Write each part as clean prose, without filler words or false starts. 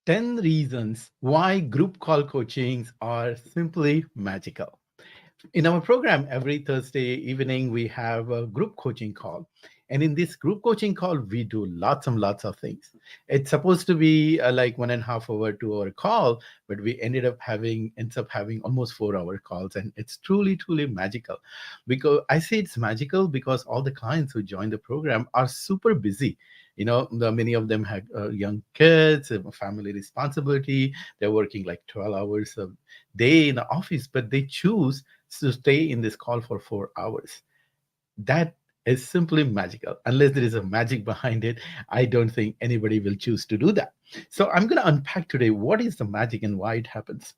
10 reasons why group call coachings are simply magical. In our program, every Thursday evening, we have a group coaching call. And in this group coaching call, we do lots and lots of things. It's supposed to be like 1.5 hour, 2 hour call, but we ends up having almost 4 hour calls. And it's truly, truly magical. Because I say it's magical because all the clients who join the program are super busy. Many of them have young kids, family responsibility. They're working like 12 hours a day in the office, but they choose to stay in this call for 4 hours. That is simply magical. Unless there is a magic behind it, I don't think anybody will choose to do that. So I'm going to unpack today what is the magic and why it happens.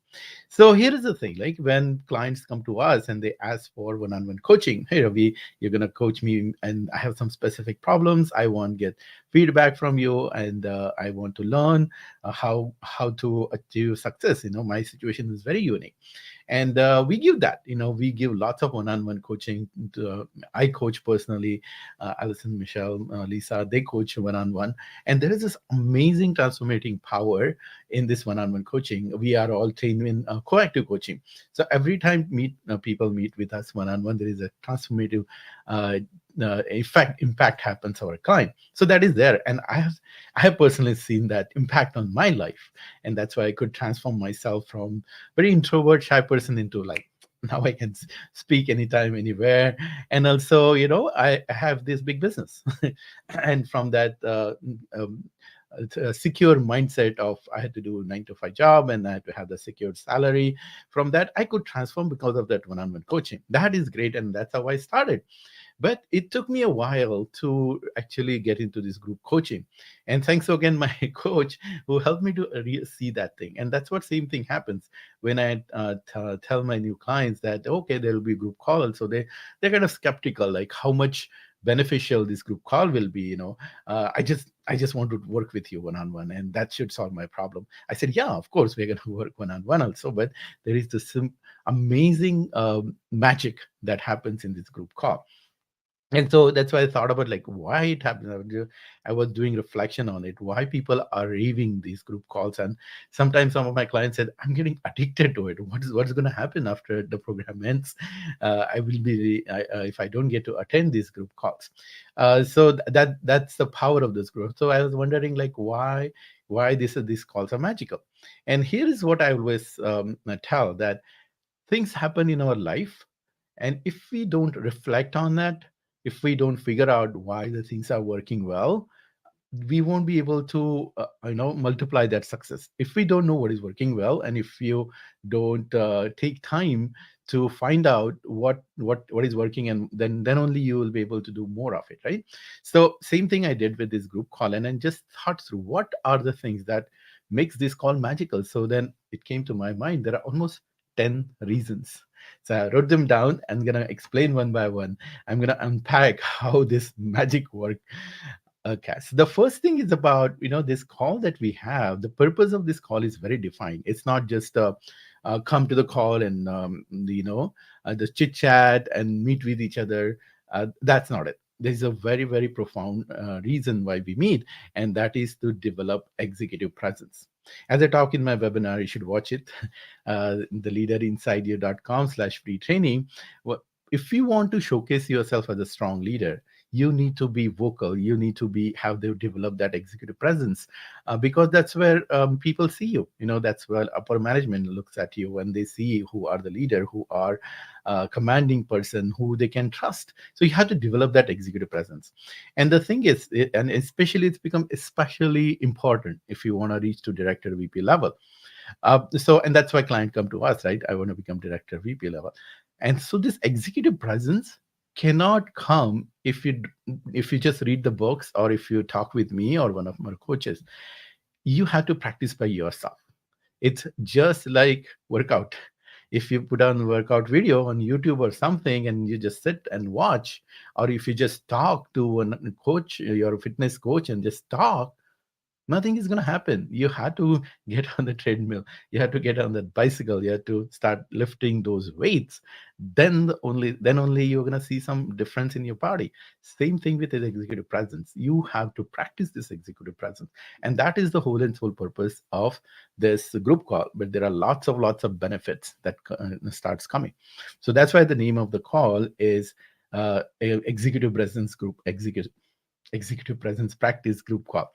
So here is the thing, like when clients come to us and they ask for one-on-one coaching. Hey Ravi, you're going to coach me and I have some specific problems. I want to get feedback from you, and I want to learn how to achieve success. My situation is very unique, and we give that. We give lots of one-on-one coaching. I coach personally. Alison, Michelle, Lisa, they coach one-on-one, and there is this amazing transformating power in this one-on-one coaching. We are all trained in coactive coaching, so every time people meet with us one-on-one, there is a transformative uh, impact happens to our client. So that is there, and I have personally seen that impact on my life, and that's why I could transform myself from very introvert, shy person into like now I can speak anytime, anywhere, and also I have this big business, and from that. Um, a secure mindset of I had to do 9 to 5 job and I had to have the secured salary. From that, I could transform because of that one-on-one coaching. That is great, and that's how I started. But it took me a while to actually get into this group coaching. And thanks again, my coach who helped me to see that thing. And that's what same thing happens when I tell my new clients that, okay, there will be group call. So they're kind of skeptical, like how much beneficial this group call will be. I just want to work with you one on one, and that should solve my problem. I said, yeah, of course, we're going to work one on one also, but there is this amazing magic that happens in this group call. And so that's why I thought about like why it happened. I was doing reflection on it, why people are raving these group calls. And sometimes some of my clients said, I'm getting addicted to it. What's going to happen after the program ends? I will be if I don't get to attend these group calls. So that's the power of this group. So I was wondering like why these calls are magical. And here is what I always tell, that things happen in our life, and if we don't reflect on that, if we don't figure out why the things are working well, we won't be able to multiply that success. If we don't know what is working well, and if you don't take time to find out what is working, and then only you will be able to do more of it, right? So same thing I did with this group call, and then just thought through what are the things that makes this call magical. So then it came to my mind there are almost 10 reasons. So I wrote them down. I'm going to explain one by one. I'm going to unpack how this magic works. Okay, so the first thing is about this call that we have. The purpose of this call is very defined. It's not just come to the call and just chit chat and meet with each other. That's not it. There's a very very profound reason why we meet, and that is to develop executive presence. As I talk in my webinar, you should watch it. theleaderinsideyou.com/free training. If you want to showcase yourself as a strong leader, you need to be vocal. You need to be have to develop that executive presence, because that's where people see you. That's where upper management looks at you when they see who are the leader, who are commanding person, who they can trust. So you have to develop that executive presence. And the thing is, and especially it's become especially important if you want to reach to director, VP level. And that's why client come to us, right? I want to become director, VP level. And so this executive presence cannot come if you just read the books, or if you talk with me or one of my coaches. You have to practice by yourself. It's just like workout. If you put on workout video on YouTube or something and you just sit and watch, or if you just talk to a coach, your fitness coach, and just talk, Nothing is going to happen. You had to get on the treadmill, you had to get on the bicycle, you had to start lifting those weights. Then only you're going to see some difference in your body. Same thing with the executive presence. You have to practice this executive presence, and that is the whole and sole purpose of this group call. But there are lots of benefits that starts coming. So that's why the name of the call is executive presence group, executive presence practice group call.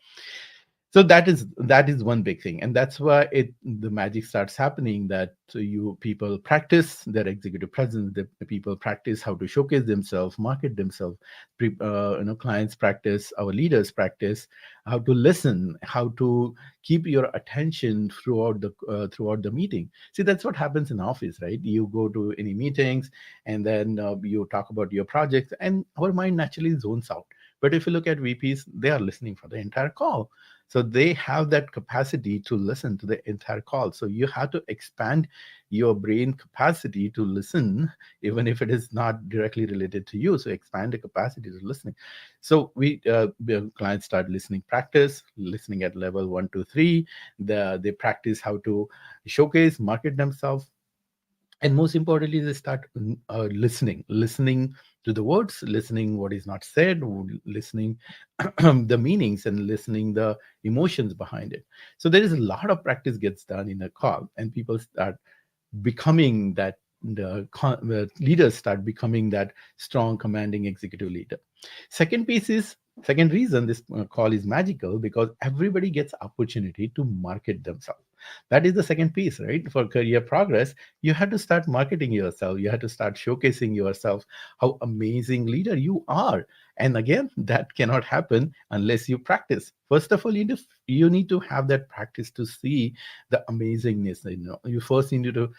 So that is one big thing, and that's why the magic starts happening, that you people practice their executive presence, the people practice how to showcase themselves, market themselves, clients practice, our leaders practice how to listen, how to keep your attention throughout the meeting. See, that's what happens in office, right? You go to any meetings, and then you talk about your projects, and our mind naturally zones out. But if you look at VPs, they are listening for the entire call. So they have that capacity to listen to the entire call. So you have to expand your brain capacity to listen, even if it is not directly related to you. So expand the capacity to listening. So the clients start listening, practice listening at level 1 to 3. They practice how to showcase, market themselves, and most importantly, they start listening to the words, listening what is not said, listening the meanings, and listening the emotions behind it. So there is a lot of practice gets done in a call, and people start becoming that, the leaders start becoming that strong commanding executive leader. Second reason this call is magical, because everybody gets opportunity to market themselves. That is the second piece, right? For career progress, you have to start marketing yourself, you have to start showcasing yourself, how amazing leader you are. And again, that cannot happen unless you practice. First of all, you need to have that practice to see the amazingness. You first need to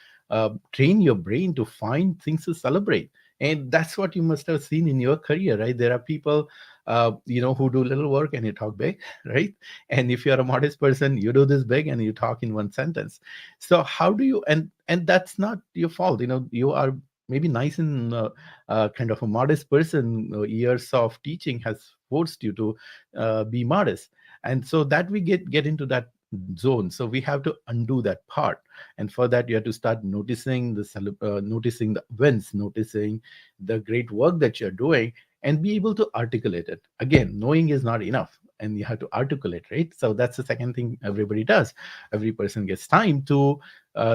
train your brain to find things to celebrate. And that's what you must have seen in your career, right? There are people who do little work and you talk big, right? And if you're a modest person, you do this big and you talk in one sentence. So how do you, and that's not your fault. You are maybe nice in kind of a modest person. Years of teaching has forced you to be modest, and so that we get into that zone. So we have to undo that part, and for that you have to start noticing the events, noticing the great work that you're doing, and be able to articulate it. Again, knowing is not enough, and you have to articulate, right? So that's the second thing everybody does. Every person gets time to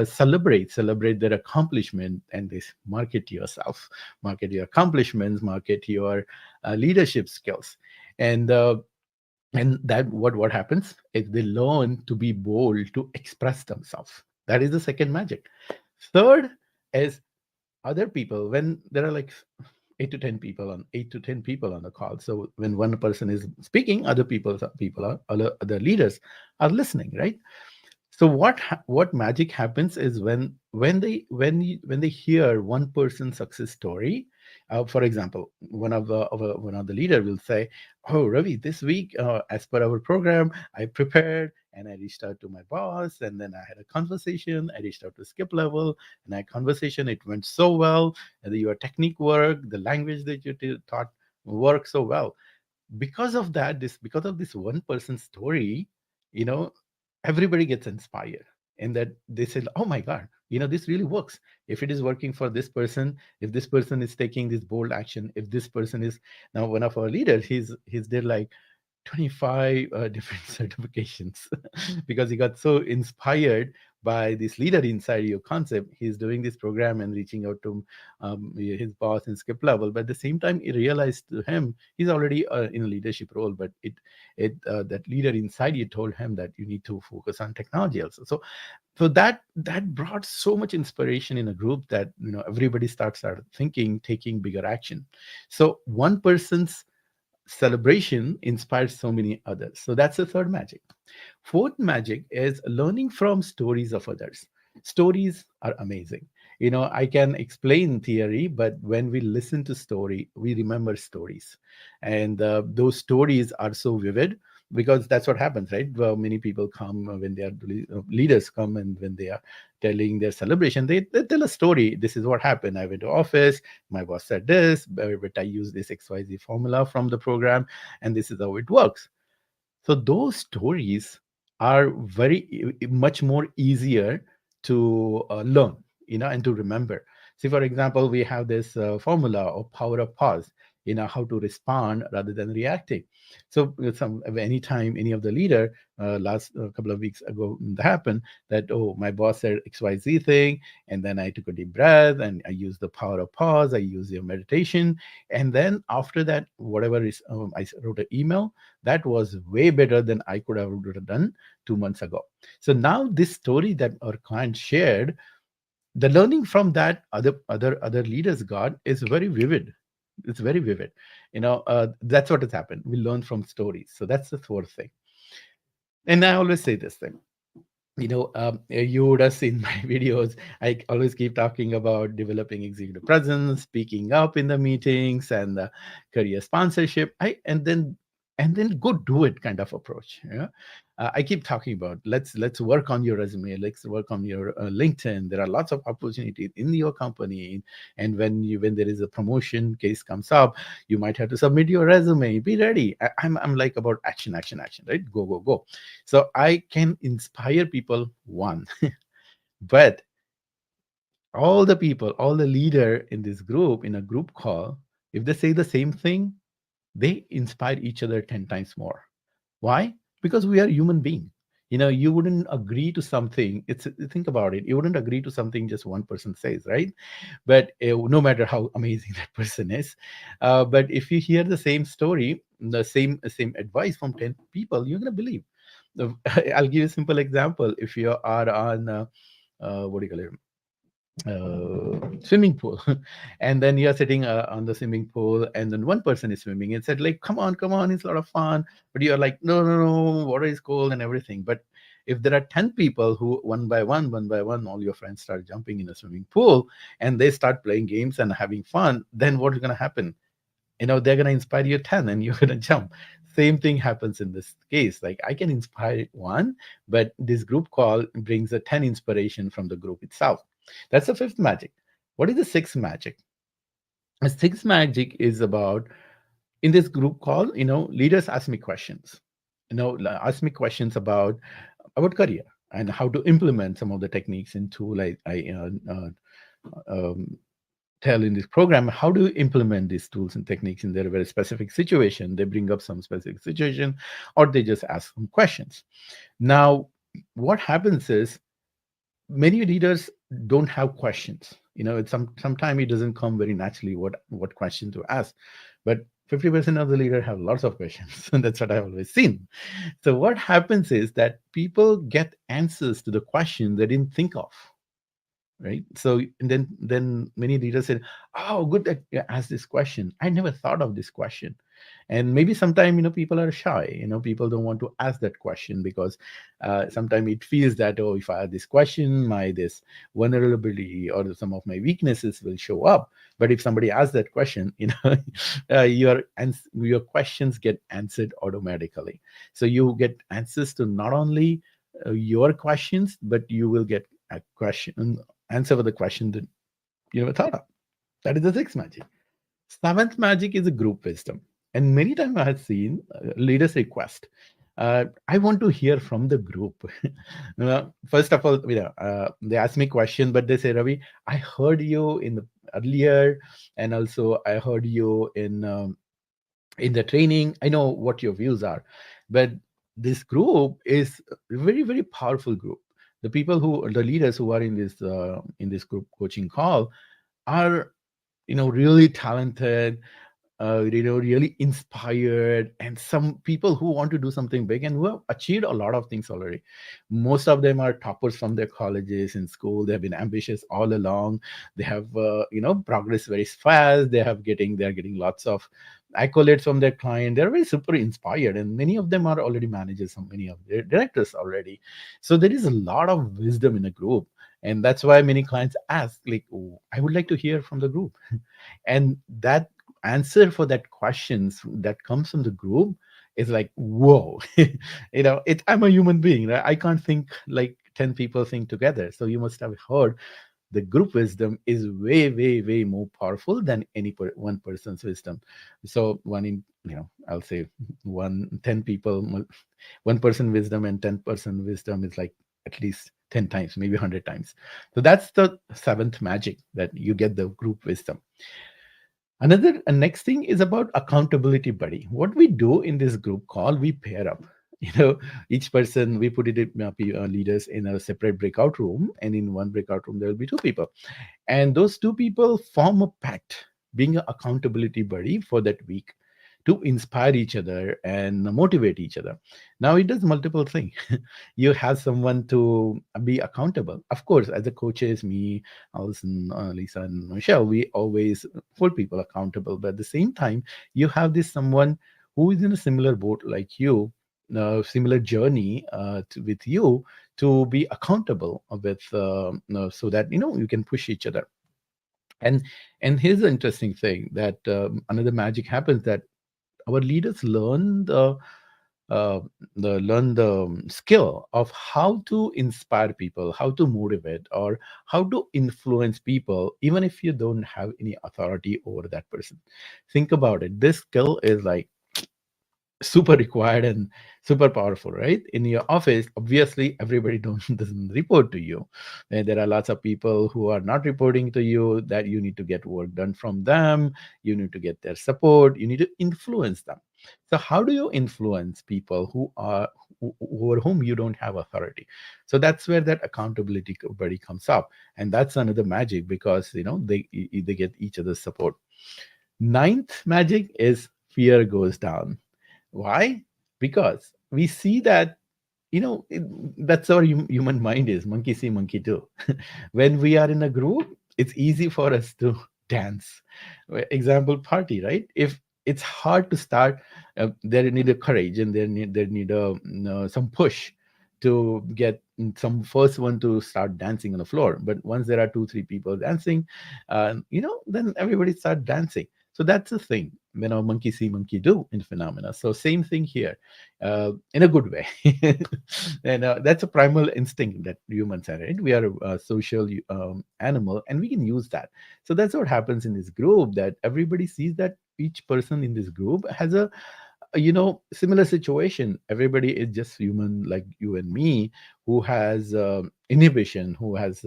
celebrate their accomplishment, and this market yourself, market your accomplishments, market your leadership skills. And uh, and that what happens is they learn to be bold, to express themselves. That is the second magic. Third is other people. When there are like 8 to 10 people on the call, so when one person is speaking, other leaders are listening, right? So what magic happens is when they hear one person's success story. For example, one of the leader will say, "Oh, Ravi, this week, as per our program, I prepared and I reached out to my boss, and then I had a conversation. I reached out to skip level, and that conversation, it went so well. And your technique worked, the language that you taught worked so well. Because of this one person's story, you know everybody gets inspired, and that they say, oh my god, this really works. If it is working for this person, if this person is taking this bold action, if this person is now one of our leaders, he's did like 25 different certifications because he got so inspired by this leader inside your concept. He's doing this program and reaching out to his boss in skip level, but at the same time he realized to him he's already in a leadership role, but that leader inside you told him that you need to focus on technology also. So that brought so much inspiration in a group that everybody started thinking, taking bigger action. So one person's celebration inspires so many others. So that's the third magic. Fourth magic is learning from stories of others. Stories are amazing. I can explain theory, but when we listen to story, we remember stories. And those stories are so vivid, because that's what happens, right? Well, many people come when they are leaders come, and when they are telling their celebration, they tell a story. This is what happened. I went to office, my boss said this, but I used this XYZ formula from the program, and this is how it works. So those stories are much more easier to learn, and to remember. See, for example, we have this formula or power of pause, how to respond rather than reacting. So anytime any of the leader, last couple of weeks ago, happened that, oh, my boss said XYZ thing, and then I took a deep breath and I used the power of pause, I used your meditation, and then after that, whatever is, I wrote an email that was way better than I could have done 2 months ago. So now this story that our client shared, the learning from that other leaders got is very vivid. It's very vivid. That's what has happened. We learn from stories. So that's the fourth thing. And I always say this thing. You would have seen my videos. I always keep talking about developing executive presence, speaking up in the meetings, and career sponsorship. And then go do it kind of approach. I keep talking about let's work on your resume, let's work on your LinkedIn. There are lots of opportunities in your company, and when there is a promotion case comes up, you might have to submit your resume. Be ready. I'm like about action, action, action. Right? Go, go, go. So I can inspire people, one, but all the leader in this group, in a group call, if they say the same thing, they inspire each other 10 times more. Why? Because we are human being. You wouldn't agree to something. Think about it. You wouldn't agree to something just one person says, right? But no matter how amazing that person is, but if you hear the same story, the same advice from 10 people, you're gonna believe. I'll give you a simple example. If you are on what do you call it, swimming pool, and then you're sitting on the swimming pool, and then one person is swimming and said, like, come on, it's a lot of fun, but you're like, no, no, no, water is cold and everything. But if there are 10 people who one by one, all your friends start jumping in a swimming pool and they start playing games and having fun, then what's going to happen? They're going to inspire you 10 and you're going to jump. Same thing happens in this case. Like, I can inspire one, but this group call brings a 10 inspiration from the group itself. That's the fifth magic. What is the sixth magic? The sixth magic is about, in this group call, leaders ask me questions. Ask me questions about career and how to implement some of the techniques and tool um, tell in this program. How do you implement these tools and techniques in their very specific situation? They bring up some specific situation, or they just ask some questions. Now, what happens is, many leaders don't have questions. It's sometimes it doesn't come very naturally what question to ask, but 50% of the leader have lots of questions. And that's what I've always seen. So what happens is that people get answers to the question they didn't think of, right? So, and then many leaders said, oh, good that you asked this question, I never thought of this question. And maybe sometime, people are shy. People don't want to ask that question because sometimes it feels that, oh, if I ask this question, my this vulnerability or some of my weaknesses will show up. But if somebody asks that question, your questions get answered automatically. So you get answers to not only your questions, but you will get a question answer for the question that you never thought of. That is the sixth magic. Seventh magic is a group wisdom. And many times I have seen leaders request, I want to hear from the group. First of all, they ask me question, but they say, Ravi, I heard you in the earlier, and also I heard you in the training. I know what your views are, but this group is a very, very powerful group. The leaders who are in this group coaching call are, really talented, really inspired, and some people who want to do something big and who have achieved a lot of things already. Most of them are toppers from their colleges and school. They have been ambitious all along. They have, progressed very fast. They're getting lots of accolades from their client. They're very super inspired, and many of them are already managers. Some many of their directors already. So there is a lot of wisdom in a group, and that's why many clients ask, like, oh, I would like to hear from the group. And that answer for that questions that comes from the group is like, whoa. I'm a human being, right? I can't think like 10 people think together. So you must have heard the group wisdom is way, way, way more powerful than any one person's wisdom. So one in, I'll say one 10 people, one person wisdom and 10% wisdom is like at least 10 times, maybe 100 times. So that's the seventh magic, that you get the group wisdom. Another next thing is about accountability buddy. What we do in this group call, we pair up. You know, each person, we put it in, leaders in a separate breakout room, and in one breakout room there will be two people, and those two people form a pact, being an accountability buddy for that week, to inspire each other and motivate each other. Now it does multiple things. You have someone to be accountable. Of course, as a coaches, me, Alison, Lisa, and Michelle, we always hold people accountable. But at the same time, you have this someone who is in a similar boat like you, similar journey with you, to be accountable with, so that you can push each other. And here's the interesting thing, that another magic happens, that our leaders uh, learn the skill of how to inspire people, how to motivate, or how to influence people, even if you don't have any authority over that person. Think about it. This skill is like super required and super powerful, right? In your office, obviously everybody don't doesn't report to you, and there are lots of people who are not reporting to you, that you need to get work done from them, you need to get their support, you need to influence them. So how do you influence people over whom you don't have authority? So that's where that accountability buddy comes up, and that's another magic, because they get each other's support. Ninth magic is fear goes down. Why? Because we see that, that's our human mind is, monkey see, monkey do. When we are in a group, it's easy for us to dance. Example, party, right? If it's hard to start, there need a courage, and there need a, some push to get some first one to start dancing on the floor. But once there are two, three people dancing, then everybody start dancing. So that's the thing, monkey see, monkey do in phenomena. So same thing here, in a good way. And that's a primal instinct that humans are, right? We are a social animal, and we can use that. So that's what happens in this group, that everybody sees that each person in this group has a, similar situation. Everybody is just human like you and me, who has inhibition, who has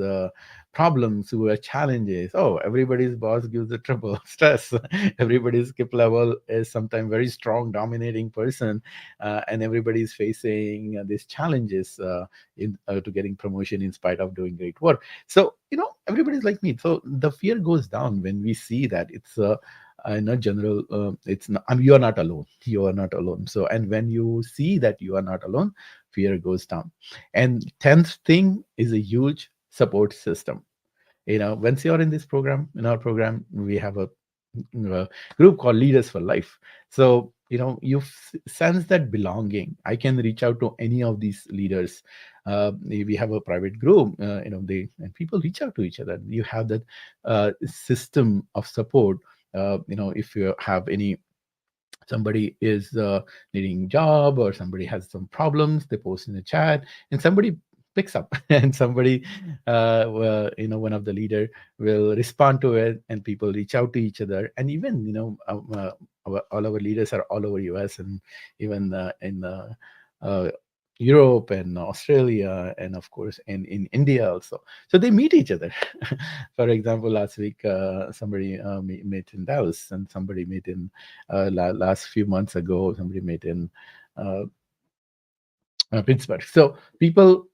problems, who has challenges. Oh, everybody's boss gives the trouble, stress. Everybody's skip level is sometimes very strong, dominating person, and everybody's facing these challenges to getting promotion in spite of doing great work. So everybody's like me. So the fear goes down when we see that it's in a general, it's not, you are not alone, you are not alone. So, and when you see that you are not alone, fear goes down. And 10th thing is a huge support system. Once you're in this program, in our program, we have a group called Leaders for Life. So you sense that belonging. I can reach out to any of these leaders. We have a private group, they, and people reach out to each other. You have that system of support. If you have any, somebody is needing job, or somebody has some problems, they post in the chat, and somebody picks up, and somebody, one of the leader will respond to it, and people reach out to each other. And even all our leaders are all over US, and even in uh, Europe and Australia, and of course in India also. So they meet each other. For example, last week somebody met in Dallas, and somebody met in last few months ago, somebody met in uh, Pittsburgh. So people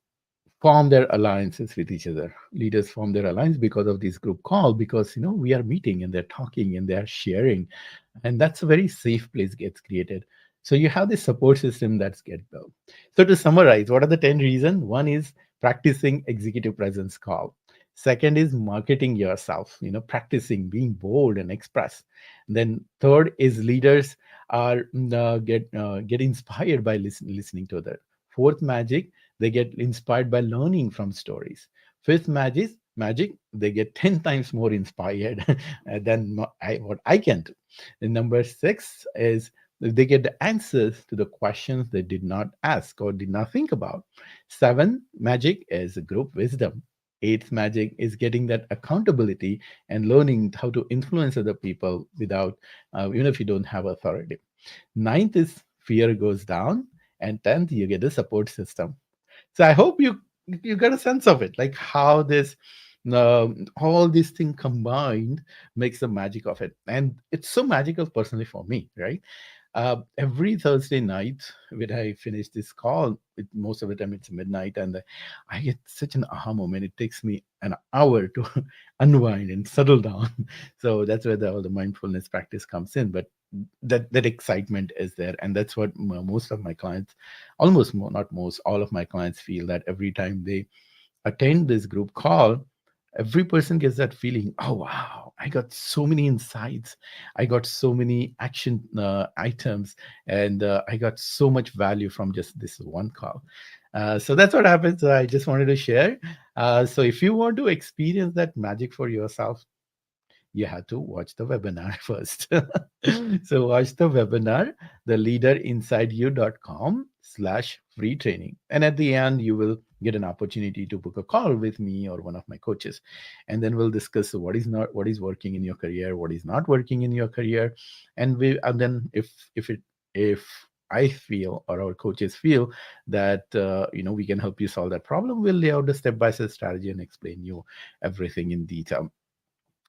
form their alliances with each other. Leaders form their alliance because of this group call, because we are meeting, and they're talking, and they're sharing, and that's a very safe place gets created. So you have this support system that's get built. So to summarize, what are the 10 reasons? One is practicing executive presence call. Second is marketing yourself, practicing being bold and express. Then third is leaders are get inspired by listening to others. Fourth magic, they get inspired by learning from stories. Fifth magic, they get 10 times more inspired than what I can do. And number six is they get the answers to the questions they did not ask or did not think about. Seven magic is group wisdom. Eighth magic is getting that accountability and learning how to influence other people without, even if you don't have authority. Ninth is fear goes down, and tenth you get a support system. So I hope you got a sense of it, like how this all these things combined makes the magic of it, and it's so magical personally for me, right? Every Thursday night when I finish this call, most of the time it's midnight, and I get such an aha moment. It takes me an hour to unwind and settle down. So that's where all the mindfulness practice comes in. But that excitement is there, and that's what most of my clients, not most, all of my clients feel that every time they attend this group call, every person gets that feeling, oh wow, I got so many insights, I got so many action items, and I got so much value from just this one call. So that's what happens. I just wanted to share. So if you want to experience that magic for yourself, you have to watch the webinar first. So watch the webinar, the leaderinsideyou.com/free training. And at the end, you will get an opportunity to book a call with me or one of my coaches. And then we'll discuss what is working in your career, what is not working in your career. And then if I feel or our coaches feel that we can help you solve that problem, we'll lay out a step-by-step strategy and explain you everything in detail,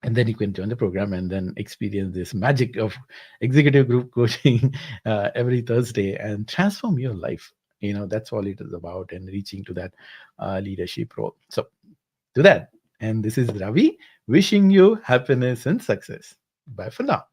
and then you can join the program and then experience this magic of executive group coaching every Thursday and transform your life. That's all it is about, and reaching to that leadership role. So do that. And this is Ravi wishing you happiness and success. Bye for now.